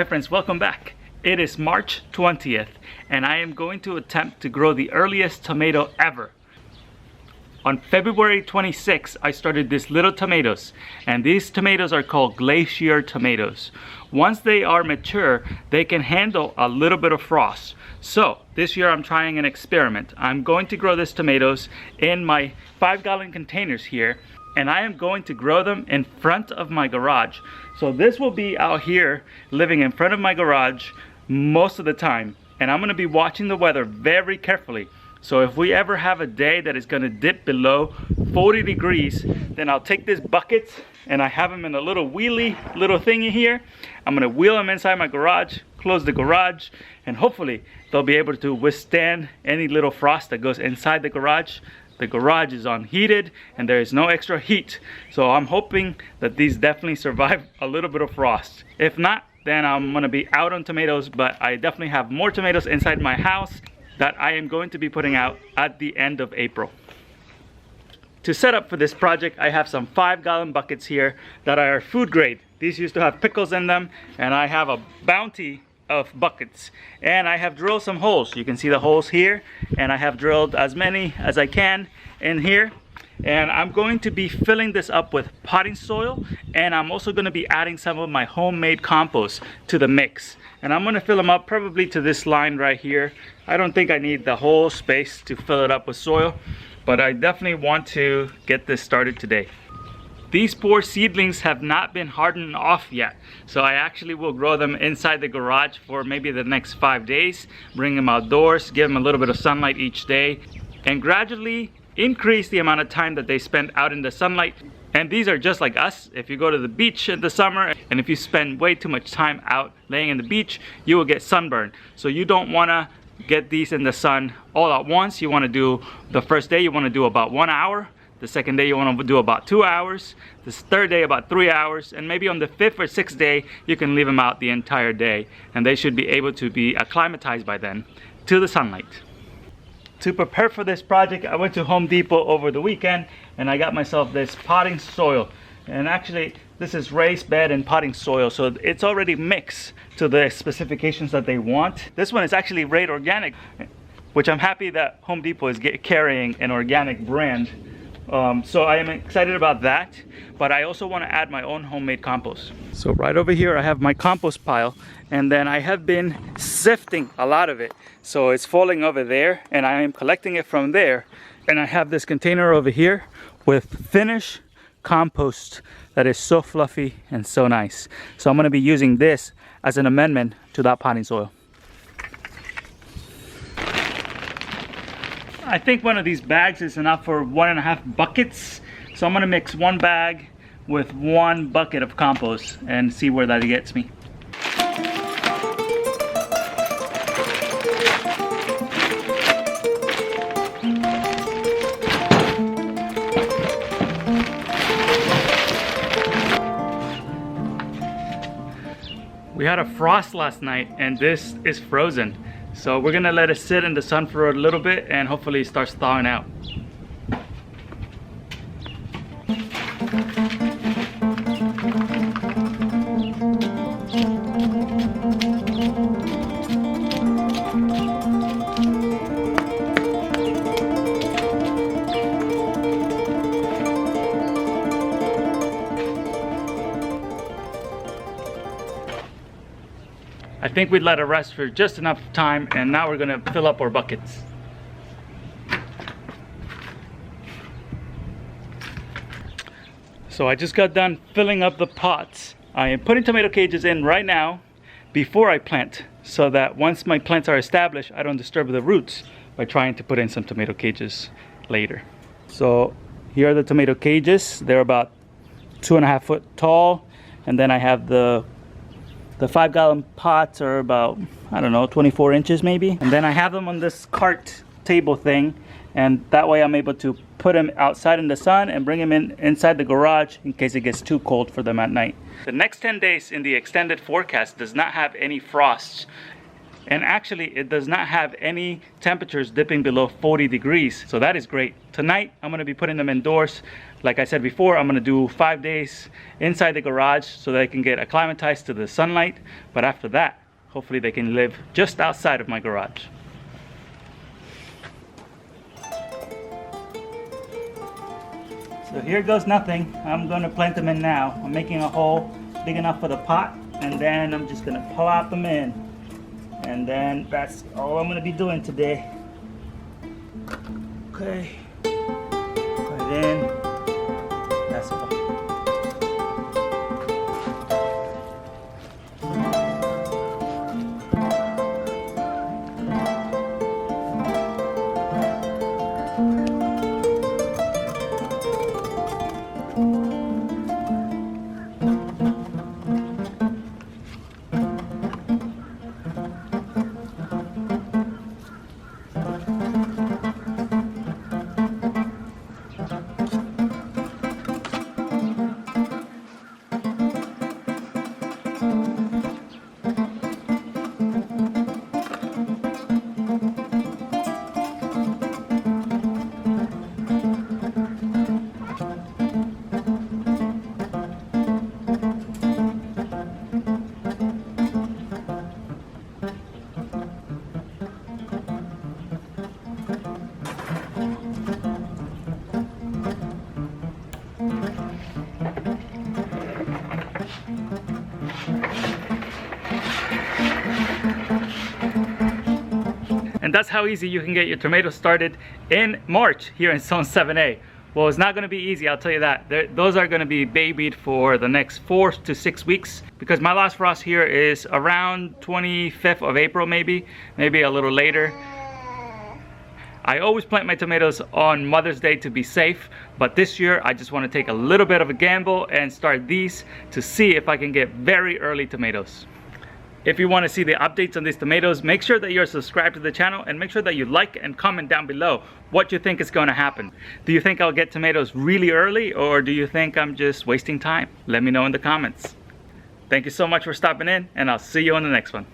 Hi friends, welcome back. It is March 20th and I am going to attempt to grow the earliest tomato ever. On February 26th, I started these little tomatoes, and these tomatoes are called Glacier Tomatoes. Once they are mature, they can handle a little bit of frost. So this year I'm trying an experiment. I'm going to grow these tomatoes in my 5-gallon containers here, and I am going to grow them in front of my garage. So this will be out here living in front of my garage most of the time, and I'm going to be watching the weather very carefully. So if we ever have a day that is going to dip below 40 degrees, then I'll take these buckets and I have them in a little wheelie little thingy here. I'm going to wheel them inside my garage, close the garage, and hopefully they'll be able to withstand any little frost that goes inside the garage. The garage is unheated and there is no extra heat. So I'm hoping that these definitely survive a little bit of frost. If not, then I'm going to be out on tomatoes, but I definitely have more tomatoes inside my house that I am going to be putting out at the end of April. To set up for this project, I have some 5-gallon buckets here that are food grade. These used to have pickles in them, and I have a bounty of buckets. And I have drilled some holes. You can see the holes here, and I have drilled as many as I can in here. And I'm going to be filling this up with potting soil, and I'm also going to be adding some of my homemade compost to the mix. And I'm going to fill them up probably to this line right here. I don't think I need the whole space to fill it up with soil, but I definitely want to get this started today. These 4 seedlings have not been hardened off yet, so I actually will grow them inside the garage for maybe the next 5 days, bring them outdoors, give them a little bit of sunlight each day, and gradually increase the amount of time that they spend out in the sunlight. And these are just like us. If you go to the beach in the summer and if you spend way too much time out laying in the beach, you will get sunburned. So you don't want to get these in the sun all at once. You want to do, the first day you want to do about 1 hour, the second day you want to do about 2 hours, the third day about 3 hours, and maybe on the 5th or 6th day you can leave them out the entire day, and they should be able to be acclimatized by then to the sunlight. To prepare for this project, I went to Home Depot over the weekend and I got myself this potting soil. And actually, this is raised bed and potting soil, so it's already mixed to the specifications that they want. This one is actually rated organic, which I'm happy that Home Depot is carrying an organic brand. So I am excited about that, but I also want to add my own homemade compost. So right over here I have my compost pile, and then I have been sifting a lot of it. So it's falling over there and I am collecting it from there. And I have this container over here with finished compost that is so fluffy and so nice. So I'm going to be using this as an amendment to that potting soil. I think one of these bags is enough for 1.5 buckets. So I'm going to mix 1 bag with 1 bucket of compost and see where that gets me. We had a frost last night and this is frozen. So we're gonna let it sit in the sun for a little bit and hopefully it starts thawing out. I think we'd let it rest for just enough time, and now we're gonna fill up our buckets. So I just got done filling up the pots. I am putting tomato cages in right now before I plant, so that once my plants are established, I don't disturb the roots by trying to put in some tomato cages later. So here are the tomato cages. They're about 2.5 foot tall, and then I have the 5-gallon pots are about, I don't know, 24 inches maybe. And then I have them on this cart table thing, and that way I'm able to put them outside in the sun and bring them inside the garage in case it gets too cold for them at night. The next 10 days in the extended forecast does not have any frosts. And actually, it does not have any temperatures dipping below 40 degrees. So that is great. Tonight, I'm going to be putting them indoors Like I said before, I'm gonna do 5 days inside the garage so they can get acclimatized to the sunlight. But after that, hopefully they can live just outside of my garage. So here goes nothing. I'm gonna plant them in now. I'm making a hole big enough for the pot, and then I'm just gonna plop them in. And then that's all I'm gonna be doing today. Okay, put it in. That's all. And that's how easy you can get your tomatoes started in March here in Zone 7A. Well, it's not going to be easy, I'll tell you that. Those are going to be babied for the next 4 to 6 weeks, because my last frost here is around 25th of April, maybe a little later. I always plant my tomatoes on Mother's Day to be safe, but this year I just want to take a little bit of a gamble and start these to see if I can get very early tomatoes. If you want to see the updates on these tomatoes, make sure that you're subscribed to the channel, and make sure that you like and comment down below what you think is going to happen. Do you think I'll get tomatoes really early, or do you think I'm just wasting time? Let me know in the comments. Thank you so much for stopping in, and I'll see you on the next one.